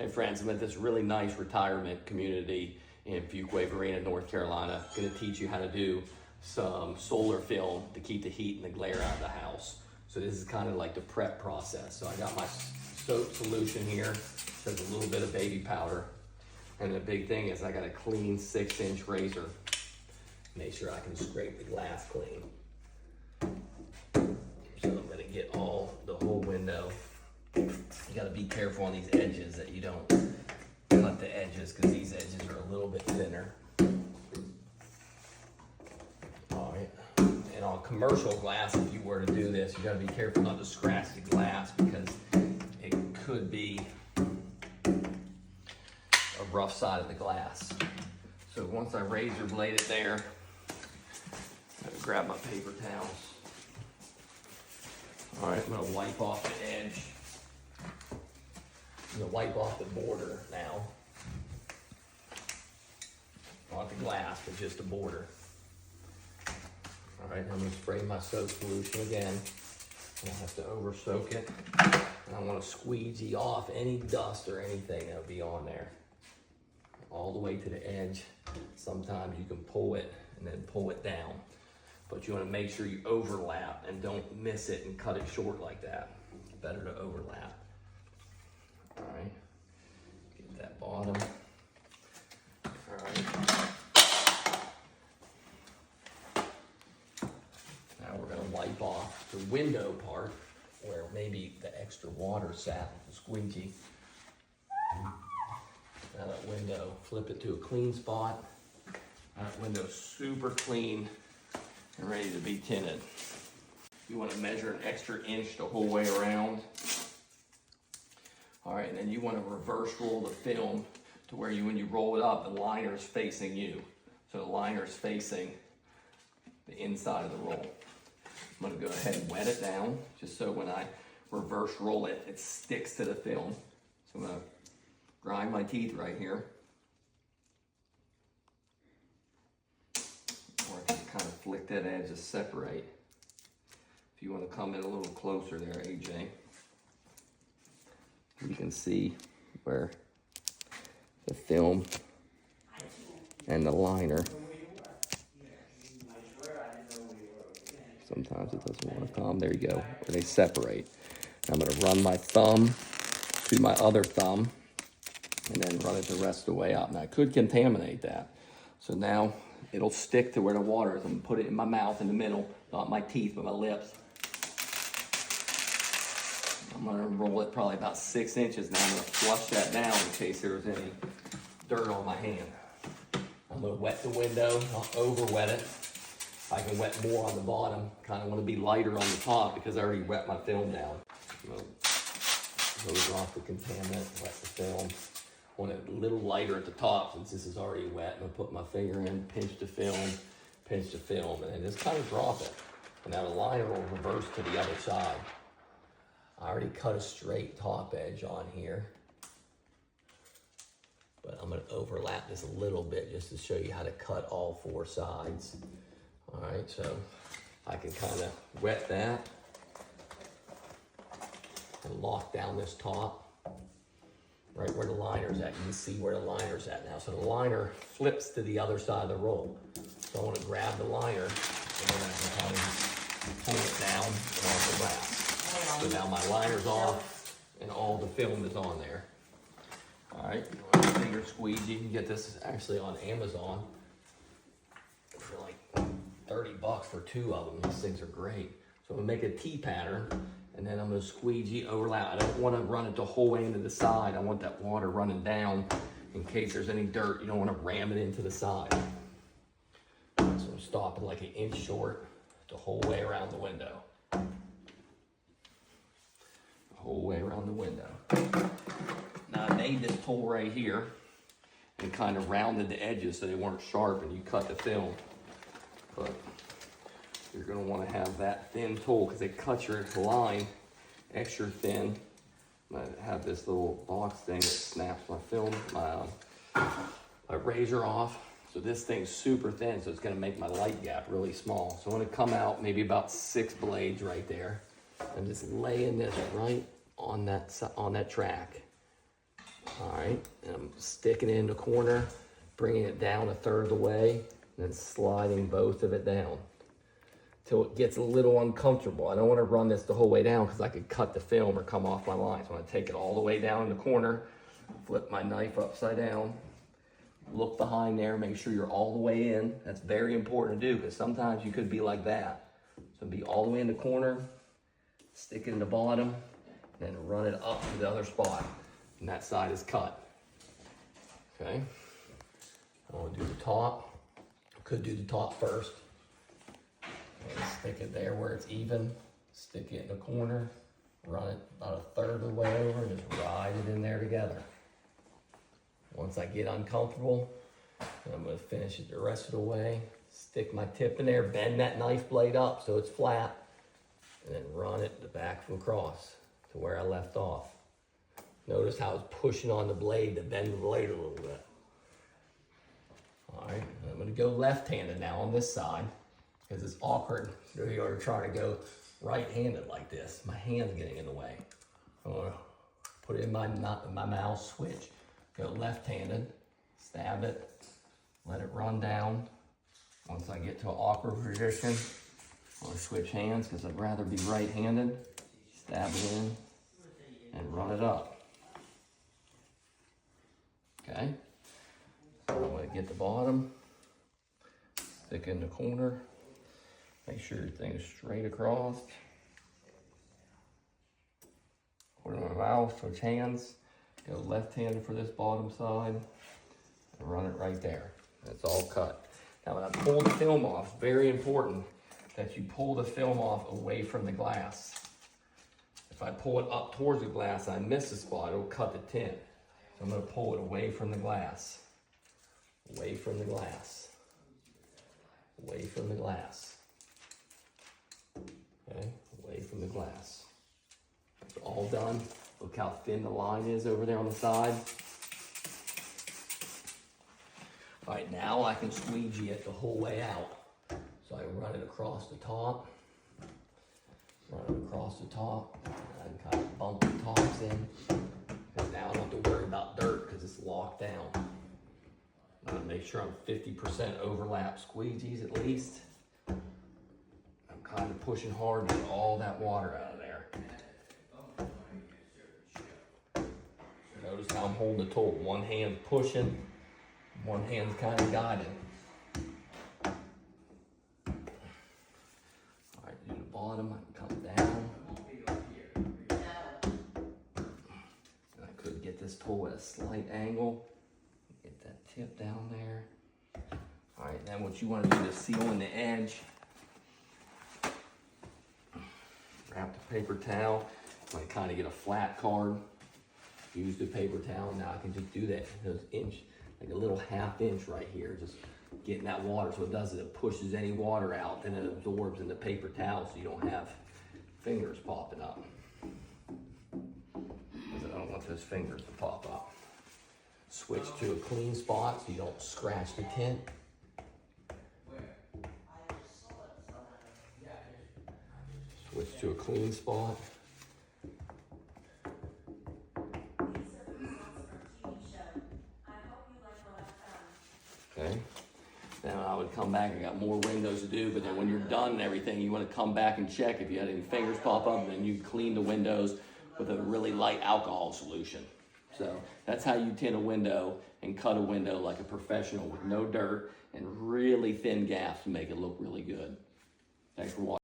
Hey friends, I'm at this really nice retirement community in Fuquay Varina, North Carolina. I'm gonna teach you how to do some solar film to keep the heat and the glare out of the house. So this is kind of like the prep process. So I got my soap solution here. There's a little bit of baby powder. And the big thing is I got a clean 6-inch razor. Make sure I can scrape the glass clean. So I'm gonna get the whole window. You gotta be careful on these edges that you don't cut the edges because these edges are a little bit thinner. All right, and on commercial glass, if you were to do this, you gotta be careful not to scratch the glass because it could be a rough side of the glass. So once I razor blade it there, I'm gonna grab my paper towels. All right, I'm gonna wipe off the edge. I'm gonna wipe off the border now. Not the glass, but just the border. All right, I'm gonna spray my soap solution again. I don't have to over soak it. And I wanna squeegee off any dust or anything that'll be on there. All the way to the edge. Sometimes you can pull it and then pull it down. But you wanna make sure you overlap and don't miss it and cut it short like that. Better to overlap. All right, get that bottom. All right. Now we're gonna wipe off the window part where maybe the extra water sat with the squeegee. Now that window, flip it to a clean spot. That window's super clean and ready to be tinted. You wanna measure an extra inch the whole way around. All right, and then you want to reverse roll the film to where when you roll it up, the liner is facing you. So the liner is facing the inside of the roll. I'm going to go ahead and wet it down, just so when I reverse roll it, it sticks to the film. So I'm going to grind my teeth right here. Or I can kind of flick that edge to separate. If you want to come in a little closer there, AJ. You can see where the film and the liner. Sometimes it doesn't want to come. There you go, where they separate. I'm going to run my thumb to my other thumb and then run it the rest of the way out. And I could contaminate that. So now it'll stick to where the water is. I'm going to put it in my mouth in the middle, not my teeth, but my lips. I'm gonna roll it probably about 6 inches. Now I'm gonna flush that down in case there was any dirt on my hand. I'm gonna wet the window, not over wet it. I can wet more on the bottom. Kind of wanna be lighter on the top because I already wet my film down. I'm gonna hose off the contaminant, wet the film. I want it a little lighter at the top since this is already wet. I'm gonna put my finger in, pinch the film, and then just kind of drop it. And now the liner will reverse to the other side. I already cut a straight top edge on here, but I'm gonna overlap this a little bit just to show you how to cut all 4 sides. All right, so I can kind of wet that and lock down this top, right where the liner's at. You can see where the liner's at now. So the liner flips to the other side of the roll. So I wanna grab the liner and then I can kind of pull it down and off the glass. So now my liner's off and all the film is on there. All right, finger squeeze. You can get this actually on Amazon for like 30 bucks for 2 of them. These things are great. So I'm gonna make a T pattern and then I'm gonna squeegee overlap. I don't wanna run it the whole way into the side. I want that water running down in case there's any dirt. You don't wanna ram it into the side. So I'm stopping like 1 inch short the whole way around the window. Whole way around the window. Now I made this hole right here and kind of rounded the edges so they weren't sharp and you cut the film. But you're gonna wanna have that thin tool because it cuts your line extra thin. I have this little box thing that snaps my film, my razor off. So this thing's super thin, so it's gonna make my light gap really small. So I'm gonna come out maybe about 6 blades right there. I'm just laying this right on that track. All right, and I'm sticking it in the corner, bringing it down a third of the way, and then sliding both of it down till it gets a little uncomfortable. I don't want to run this the whole way down because I could cut the film or come off my line. So I'm going to take it all the way down in the corner, flip my knife upside down, look behind there, make sure you're all the way in. That's very important to do because sometimes you could be like that. So be all the way in the corner, stick it in the bottom, then run it up to the other spot. And that side is cut. Okay. I want to do the top. I could do the top first. And stick it there where it's even. Stick it in the corner. Run it about a third of the way over and just ride it in there together. Once I get uncomfortable, I'm going to finish it the rest of the way. Stick my tip in there, bend that knife blade up so it's flat, and then run it the back from across to where I left off. Notice how it's pushing on the blade to bend the blade a little bit. All right, I'm going to go left-handed now on this side because it's awkward. You're trying to go right-handed like this. My hand's getting in the way. I'm going to put it in my mouse, switch, go left-handed, stab it, let it run down. Once I get to an awkward position, I'm going to switch hands because I'd rather be right-handed. Stab it in and run it up. Okay, so I'm going to get the bottom, stick it in the corner, make sure everything is straight across. Put it in my mouth, switch hands, go left-handed for this bottom side, and run it right there. That's all cut. Now when I pull the film off, very important that you pull the film off away from the glass. If I pull it up towards the glass and I miss a spot, it'll cut the tint. So I'm going to pull it away from the glass. Away from the glass. Away from the glass. Okay, away from the glass. It's all done. Look how thin the line is over there on the side. All right, now I can squeegee it the whole way out. So I run it across the top. Run it across the top. And kind of bump the tops in. Because now I don't have to worry about dirt because it's locked down. I'm going to make sure I'm 50% overlap squeegees at least. I'm kind of pushing hard to get all that water out of there. Notice how I'm holding the tool. One hand's pushing, one hand's kind of guiding. All right, do the bottom, I can come down. And I could get this tool at a slight angle. Get that tip down there. All right, then what you want to do is seal in the edge. Wrap the paper towel. I kind of get a flat card. Use the paper towel. Now I can just do that inch, like a little ½ inch right here, just getting that water. So it does is it pushes any water out, then it absorbs in the paper towel so you don't have fingers popping up. Because I don't want those fingers to pop up. Switch to a clean spot so you don't scratch the tint. Switch to a clean spot. Okay. Now I would come back, I got more windows to do, but then when you're done and everything, you want to come back and check if you had any fingers pop up, and then you clean the windows with a really light alcohol solution. So that's how you tint a window and cut a window like a professional with no dirt and really thin gaps to make it look really good. Thanks for watching.